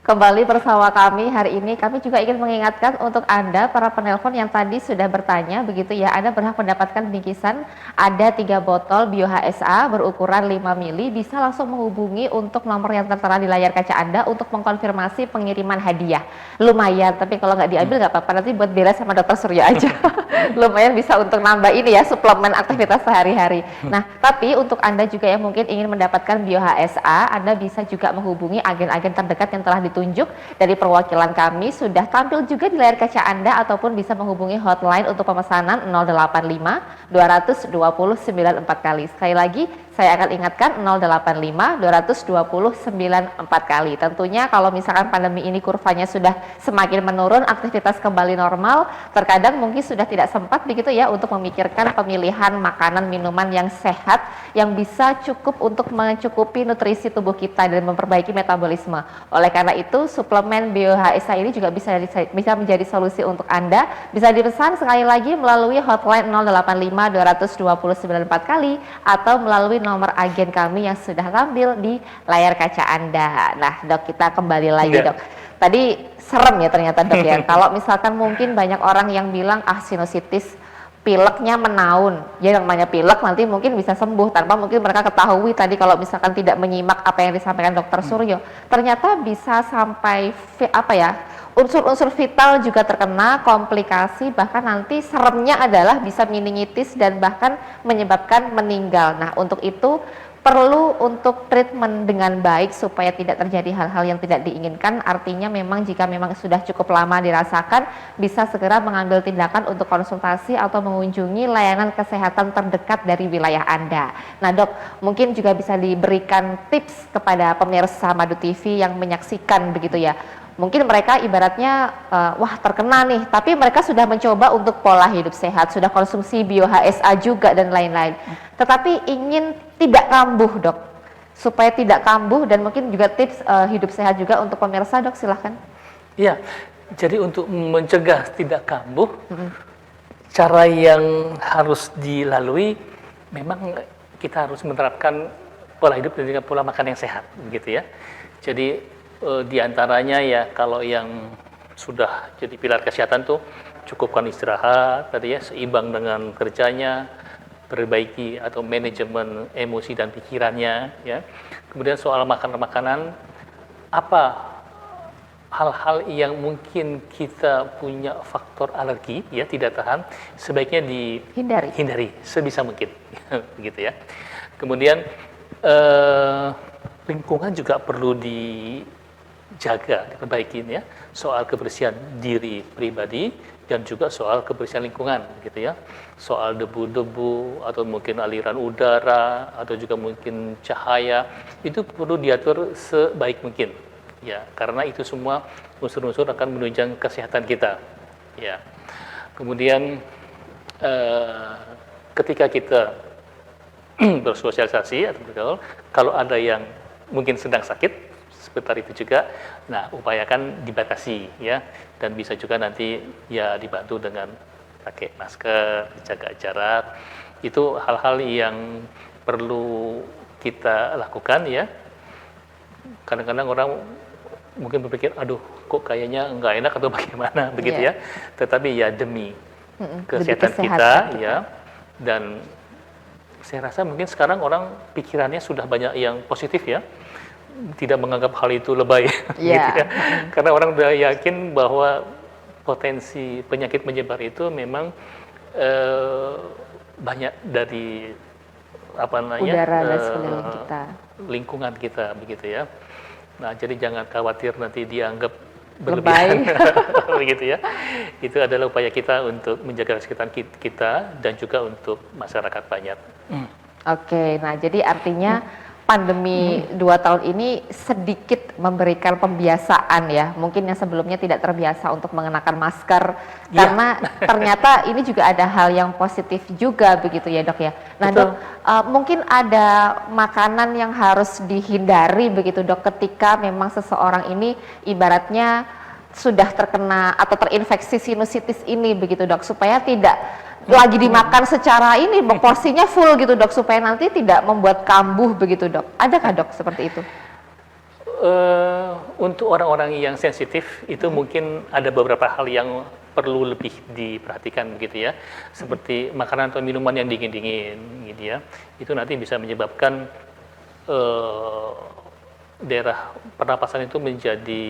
Kembali bersama kami hari ini, kami juga ingin mengingatkan untuk Anda para penelpon yang tadi sudah bertanya begitu ya, Anda berhak mendapatkan bingkisan ada 3 botol Bio HSA berukuran 5 mili, bisa langsung menghubungi untuk nomor yang tertera di layar kaca Anda untuk mengkonfirmasi pengiriman hadiah. Lumayan, tapi kalau nggak diambil nggak apa-apa, nanti buat Bella sama Dokter Surya aja. Lumayan bisa untuk nambah ini ya, suplemen aktivitas sehari-hari. Nah, tapi untuk Anda juga yang mungkin ingin mendapatkan Bio HSA, Anda bisa juga menghubungi agen-agen terdekat yang telah ditunjuk dari perwakilan kami, sudah tampil juga di layar kaca Anda, ataupun bisa menghubungi hotline untuk pemesanan 085 220 94 kali. Sekali lagi saya akan ingatkan 085 220 94 kali. Tentunya kalau misalkan pandemi ini kurvanya sudah semakin menurun, aktivitas kembali normal, terkadang mungkin sudah tidak sempat begitu ya untuk memikirkan pemilihan makanan minuman yang sehat yang bisa cukup untuk mencukupi nutrisi tubuh kita dan memperbaiki metabolisme. Oleh karena itu, suplemen Bio HSA ini juga bisa menjadi solusi untuk Anda. Bisa dipesan sekali lagi melalui hotline 085 220 94 kali atau melalui nomor agen kami yang sudah tampil di layar kaca Anda. Nah, Dok, kita kembali lagi, Dok. Tadi serem ya ternyata, Dok ya. Kalau misalkan mungkin banyak orang yang bilang sinusitis pileknya menaun, ya namanya pilek nanti mungkin bisa sembuh tanpa mungkin mereka ketahui tadi kalau misalkan tidak menyimak apa yang disampaikan Dokter Suryo, ternyata bisa sampai unsur-unsur vital juga terkena, komplikasi, bahkan nanti seremnya adalah bisa meningitis dan bahkan menyebabkan meninggal. Nah, untuk itu perlu untuk treatment dengan baik supaya tidak terjadi hal-hal yang tidak diinginkan. Artinya memang jika memang sudah cukup lama dirasakan, bisa segera mengambil tindakan untuk konsultasi atau mengunjungi layanan kesehatan terdekat dari wilayah Anda. Nah, Dok, mungkin juga bisa diberikan tips kepada pemirsa Madu TV yang menyaksikan begitu ya. Mungkin mereka ibaratnya wah terkena nih, tapi mereka sudah mencoba untuk pola hidup sehat, sudah konsumsi Bio HSA juga dan lain-lain, tetapi ingin tidak kambuh, Dok, supaya tidak kambuh, dan mungkin juga tips hidup sehat juga untuk pemirsa, Dok, silahkan. Iya, jadi untuk mencegah tidak kambuh, cara yang harus dilalui memang kita harus menerapkan pola hidup dan juga pola makan yang sehat, begitu ya. Jadi di antaranya ya, kalau yang sudah jadi pilar kesehatan tuh cukupkan istirahat tadi ya, seimbang dengan kerjanya, perbaiki atau manajemen emosi dan pikirannya ya. Kemudian soal makanan-makanan, apa hal-hal yang mungkin kita punya faktor alergi ya, tidak tahan, sebaiknya dihindari sebisa mungkin begitu ya. Kemudian lingkungan juga perlu dijaga, diperbaiki ya, soal kebersihan diri pribadi dan juga soal kebersihan lingkungan gitu ya, soal debu-debu atau mungkin aliran udara atau juga mungkin cahaya, itu perlu diatur sebaik mungkin ya, karena itu semua unsur-unsur akan menunjang kesehatan kita ya. Kemudian ketika kita bersosialisasi atau kalau ada yang mungkin sedang sakit sebentar itu juga, nah upayakan dibatasi ya, dan bisa juga nanti ya dibantu dengan pakai masker, jaga jarak. Itu hal-hal yang perlu kita lakukan ya. Kadang-kadang orang mungkin berpikir, aduh kok kayaknya nggak enak atau bagaimana begitu ya, tetapi ya demi kesehatan kita ya. Dan saya rasa mungkin sekarang orang pikirannya sudah banyak yang positif ya, tidak menganggap hal itu lebay gitu ya. Karena orang udah yakin bahwa potensi penyakit menyebar itu memang banyak dari udara dan sekeliling kita, lingkungan kita begitu ya. Nah, jadi jangan khawatir nanti dianggap berlebihan begitu ya. Itu adalah upaya kita untuk menjaga kesehatan kita dan juga untuk masyarakat banyak. Oke, nah jadi artinya pandemi 2 tahun ini sedikit memberikan pembiasaan ya, mungkin yang sebelumnya tidak terbiasa untuk mengenakan masker, karena ternyata ini juga ada hal yang positif juga begitu ya, Dok ya. Nah, Dok, mungkin ada makanan yang harus dihindari begitu, Dok, ketika memang seseorang ini ibaratnya sudah terkena atau terinfeksi sinusitis ini begitu, Dok, supaya tidak lagi dimakan secara ini porsinya full gitu, Dok, supaya nanti tidak membuat kambuh begitu, Dok. Adakah, Dok, seperti itu? Untuk orang-orang yang sensitif itu mungkin ada beberapa hal yang perlu lebih diperhatikan begitu ya, seperti makanan atau minuman yang dingin-dingin gitu ya, itu nanti bisa menyebabkan daerah pernapasan itu menjadi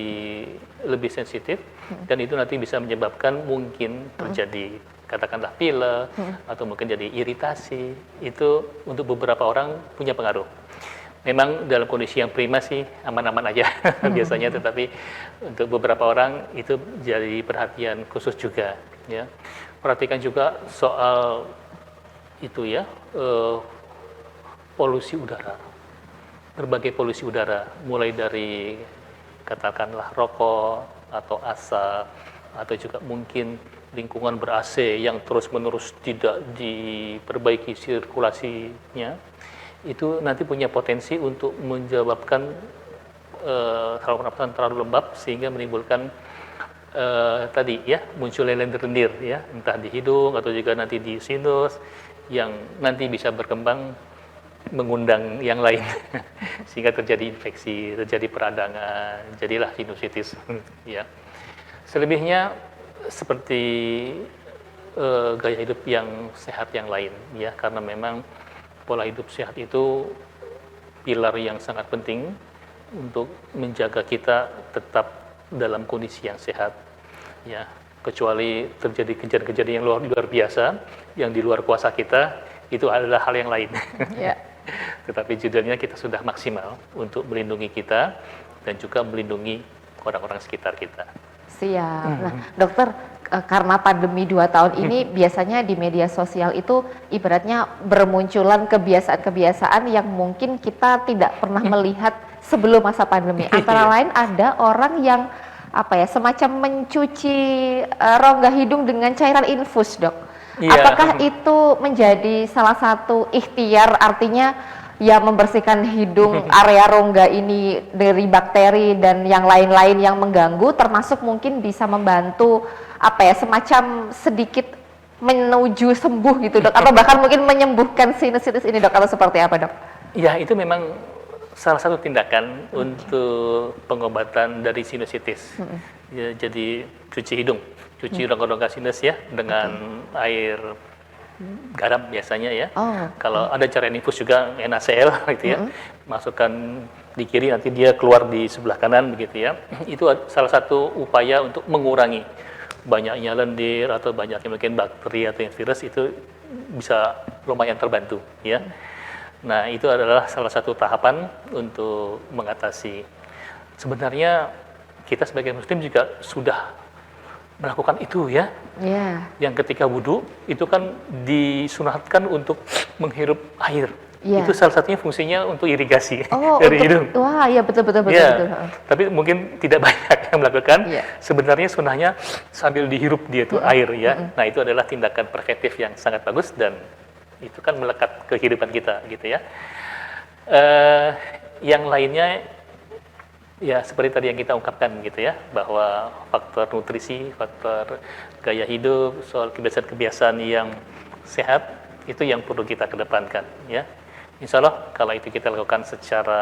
lebih sensitif dan itu nanti bisa menyebabkan mungkin terjadi katakanlah pilek atau mungkin jadi iritasi. Itu untuk beberapa orang punya pengaruh. Memang dalam kondisi yang prima sih aman-aman aja biasanya, tetapi untuk beberapa orang itu jadi perhatian khusus juga ya. Perhatikan juga soal itu ya, polusi udara. Berbagai polusi udara, mulai dari katakanlah rokok atau asap atau juga mungkin lingkungan ber-AC yang terus-menerus tidak diperbaiki sirkulasinya, itu nanti punya potensi untuk menyebabkan saluran pernapasan terlalu lembab sehingga menimbulkan tadi ya munculnya lendir-lendir ya, entah di hidung atau juga nanti di sinus yang nanti bisa berkembang mengundang yang lain sehingga terjadi infeksi, terjadi peradangan, jadilah sinusitis ya. Selebihnya seperti gaya hidup yang sehat yang lain ya, karena memang pola hidup sehat itu pilar yang sangat penting untuk menjaga kita tetap dalam kondisi yang sehat ya, kecuali terjadi kejadian-kejadian yang luar biasa yang di luar kuasa kita, itu adalah hal yang lain. Ya. Tetapi judulnya kita sudah maksimal untuk melindungi kita dan juga melindungi orang-orang sekitar kita. Siap. Nah, dokter, karena pandemi 2 tahun ini biasanya di media sosial itu ibaratnya bermunculan kebiasaan-kebiasaan yang mungkin kita tidak pernah melihat sebelum masa pandemi. Antara lain ada orang yang semacam mencuci rongga hidung dengan cairan infus, Dok. Iya. Apakah itu menjadi salah satu ikhtiar, artinya ya membersihkan hidung area rongga ini dari bakteri dan yang lain-lain yang mengganggu, termasuk mungkin bisa membantu semacam sedikit menuju sembuh gitu, Dok, atau bahkan mungkin menyembuhkan sinusitis ini, Dok, atau seperti apa, Dok? Ya, itu memang salah satu tindakan untuk pengobatan dari sinusitis. Ya, jadi cuci hidung, cuci rongga-rongga sinus ya dengan air garam biasanya ya. Kalau ada cairan infus juga NaCl gitu ya, masukkan di kiri nanti dia keluar di sebelah kanan begitu ya. Itu salah satu upaya untuk mengurangi banyaknya lendir atau banyaknya mungkin bakteri atau virus, itu bisa lumayan terbantu ya. Nah, itu adalah salah satu tahapan untuk mengatasi. Sebenarnya kita sebagai muslim juga sudah melakukan itu ya. Yang ketika wudhu itu kan disunatkan untuk menghirup air. Itu salah satunya fungsinya untuk irigasi dari hidung. Wah, iya betul. Tapi mungkin tidak banyak yang melakukan. Sebenarnya sunahnya sambil dihirup dia itu air ya. Nah, itu adalah tindakan preventif yang sangat bagus dan itu kan melekat ke kehidupan kita gitu ya. Yang lainnya ya seperti tadi yang kita ungkapkan gitu ya, bahwa faktor nutrisi, faktor gaya hidup, soal kebiasaan-kebiasaan yang sehat itu yang perlu kita kedepankan ya. Insya Allah kalau itu kita lakukan secara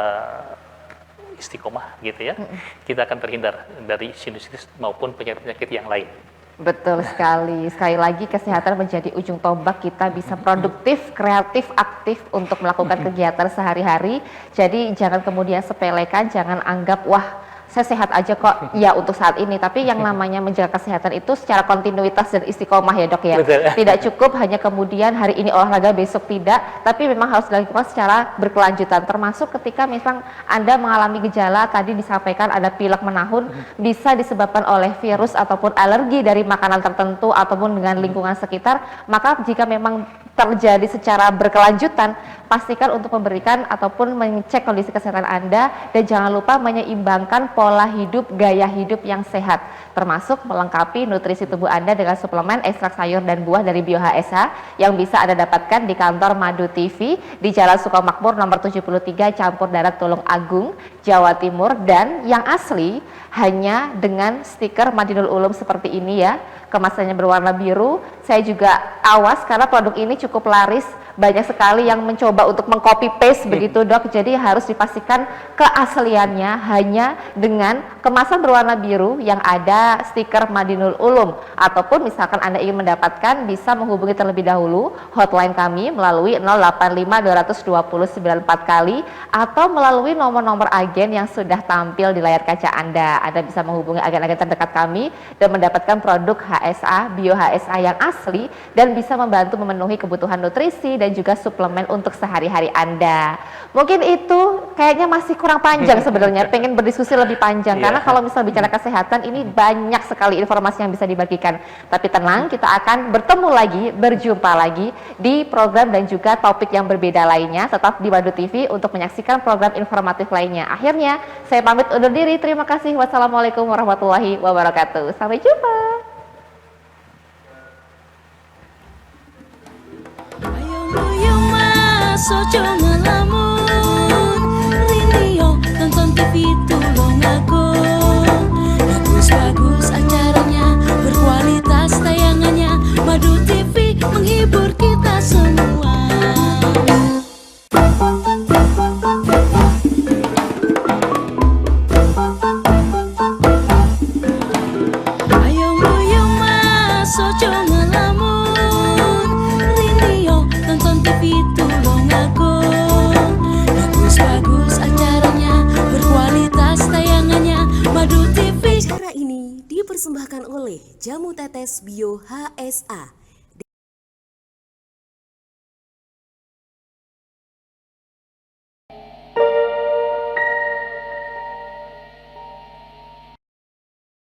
istiqomah gitu ya, kita akan terhindar dari sinusitis maupun penyakit-penyakit yang lain. Betul sekali. Sekali lagi kesehatan menjadi ujung tombak kita bisa produktif, kreatif, aktif untuk melakukan kegiatan sehari-hari. Jadi jangan kemudian sepelekan, jangan anggap wah saya sehat aja kok ya untuk saat ini. Tapi yang namanya menjaga kesehatan itu secara kontinuitas dan istiqomah ya, Dok ya. Betul. Tidak cukup hanya kemudian hari ini olahraga besok tidak, tapi memang harus dilakukan secara berkelanjutan. Termasuk ketika memang Anda mengalami gejala tadi disampaikan ada pilek menahun, bisa disebabkan oleh virus ataupun alergi dari makanan tertentu ataupun dengan lingkungan sekitar. Maka jika memang terjadi secara berkelanjutan, pastikan untuk memberikan ataupun mengecek kondisi kesehatan Anda dan jangan lupa menyeimbangkan pola hidup, gaya hidup yang sehat, termasuk melengkapi nutrisi tubuh Anda dengan suplemen ekstrak sayur dan buah dari BioHSA yang bisa Anda dapatkan di kantor Madu TV di Jalan Sukamakmur nomor 73 Campur Darat Tulung Agung, Jawa Timur, dan yang asli hanya dengan stiker Madinul Ulum seperti ini ya. Kemasannya berwarna biru. Saya juga awas karena produk ini cukup laris banyak sekali yang mencoba untuk mengcopy paste begitu Dok. Jadi harus dipastikan keasliannya hanya dengan kemasan berwarna biru yang ada stiker Madinul Ulum, ataupun misalkan Anda ingin mendapatkan bisa menghubungi terlebih dahulu hotline kami melalui 085 220 944 kali atau melalui nomor-nomor agen yang sudah tampil di layar kaca Anda. Anda bisa menghubungi agen-agen terdekat kami dan mendapatkan produk HSA, Bio HSA yang asli dan bisa membantu memenuhi kebutuhan nutrisi dan juga suplemen untuk sehari-hari Anda. Mungkin itu kayaknya masih kurang panjang sebenarnya, pengen berdiskusi lebih panjang karena kalau misal bicara kesehatan ini banyak sekali informasi yang bisa dibagikan. Tapi tenang, kita akan bertemu lagi, berjumpa lagi di program dan juga topik yang berbeda lainnya. Tetap di Badut TV untuk menyaksikan program informatif lainnya. Akhirnya, saya pamit undur diri. Terima kasih. Wassalamualaikum warahmatullahi wabarakatuh. Sampai jumpa. Ayo masuk ngelamun, Rinio nonton TV tulung aku. Bagus-bagus acaranya, berkualitas tayangannya. Badut TV menghibur kita semua. Ayo masuk ngelamun, Rinio nonton TV tulung aku. Bagus-bagus acaranya, berkualitas tayangannya. Badut TV. Acara ini dipersembahkan oleh Jamu Tetes Bio HSA